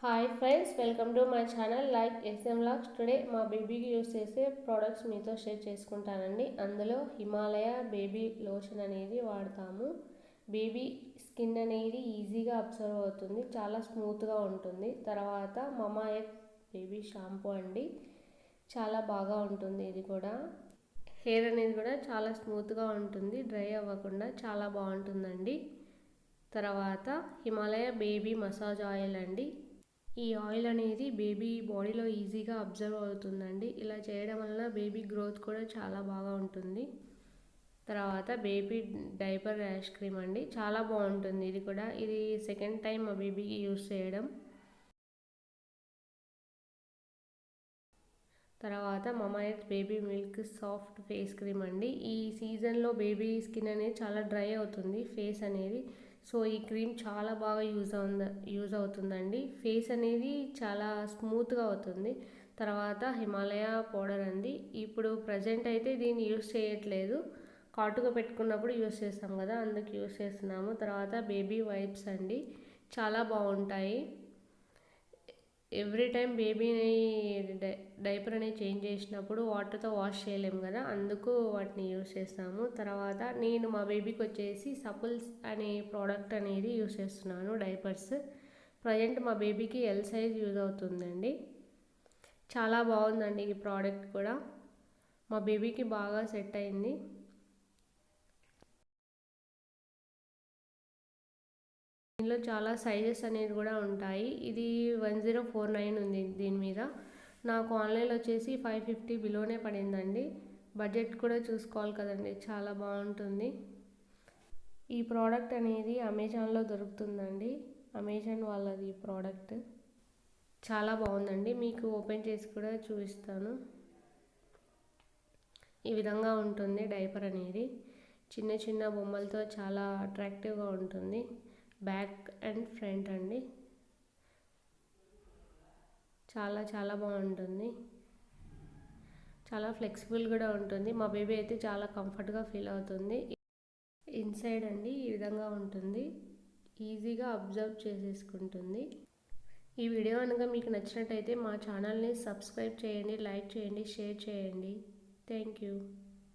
Hi friends, welcome to my channel like SM locks. Today మా బేబీకి use చేసే products మీతో షేర్ చేసుకుంటానండి. అందులో హిమాలయ బేబీ లోషన్ అనేది వాడతాము. బేబీ స్కిన్ అనేది ఈజీగా అబ్జర్వ్ అవుతుంది, చాలా స్మూత్గా ఉంటుంది. తర్వాత మమా ఎర్త్ బేబీ షాంపూ అండి, చాలా బాగా ఉంటుంది. ఇది కూడా హెయిర్ అనేది కూడా చాలా స్మూత్గా ఉంటుంది, డ్రై అవ్వకుండా చాలా బాగుంటుందండి. తర్వాత హిమాలయ బేబీ మసాజ్ ఆయిల్ అండి. ఈ ఆయిల్ అనేది బేబీ బాడీలో ఈజీగా అబ్జర్వ్ అవుతుందండి. ఇలా చేయడం వలన బేబీ గ్రోత్ కూడా చాలా బాగా ఉంటుంది. తర్వాత బేబీ డైపర్ ర్యాష్ క్రీమ్ అండి, చాలా బాగుంటుంది. ఇది కూడా ఇది సెకండ్ టైం మా బేబీకి యూస్ చేయడం. తర్వాత Mamaearth baby milk soft face cream అండి. ఈ సీజన్లో బేబీ స్కిన్ అనేది చాలా డ్రై అవుతుంది, ఫేస్ అనేది. సో ఈ క్రీమ్ చాలా బాగా యూజ్ అవుతుందండి. ఫేస్ అనేది చాలా స్మూత్గా అవుతుంది. తర్వాత హిమాలయ పౌడర్ అండి. ఇప్పుడు ప్రజెంట్ అయితే దీన్ని యూస్ చేయట్లేదు, కాటుగా పెట్టుకున్నప్పుడు యూస్ చేస్తాం కదా, అందుకు యూస్ చేస్తున్నాము. తర్వాత బేబీ వైప్స్ అండి, చాలా బాగుంటాయి. ఎవ్రీ టైం బేబీని డైపర్ అనేది చేంజ్ చేసినప్పుడు వాటర్తో వాష్ చేయలేము కదా, అందుకు వాటిని యూస్ చేస్తాము. తర్వాత నేను మా బేబీకి వచ్చేసి సపుల్స్ అనే ప్రోడక్ట్ అనేది యూస్ చేస్తున్నాను, డైపర్స్. ప్రజెంట్ మా బేబీకి ఎల్ సైజ్ యూజ్ అవుతుందండి. చాలా బాగుందండి ఈ ప్రోడక్ట్ కూడా, మా బేబీకి బాగా సెట్ అయింది. దీనిలో చాలా సైజెస్ అనేది కూడా ఉంటాయి. ఇది 1049 ఉంది దీని మీద. నాకు ఆన్లైన్లో వచ్చేసి 550 బిలోనే పడిందండి. బడ్జెట్ కూడా చూసుకోవాలి కదండి, చాలా బాగుంటుంది. ఈ ప్రోడక్ట్ అనేది అమెజాన్లో దొరుకుతుందండి, అమెజాన్ వాళ్ళది ఈ ప్రోడక్ట్. చాలా బాగుందండి, మీకు ఓపెన్ చేసి కూడా చూపిస్తాను. ఈ విధంగా ఉంటుంది డైపర్ అనేది, చిన్న చిన్న బొమ్మలతో చాలా అట్రాక్టివ్గా ఉంటుంది. బ్యాక్ అండ్ ఫ్రంట్ అండి, చాలా చాలా బాగుంటుంది. చాలా ఫ్లెక్సిబుల్ కూడా ఉంటుంది. మా బేబీ అయితే చాలా కంఫర్ట్గా ఫీల్ అవుతుంది. ఇన్సైడ్ అండి ఈ విధంగా ఉంటుంది, ఈజీగా అబ్జర్వ్ చేసేసుకుంటుంది. ఈ వీడియో కనుక మీకు నచ్చినట్టయితే మా ఛానల్ని సబ్స్క్రైబ్ చేయండి, లైక్ చేయండి, షేర్ చేయండి. Thank you.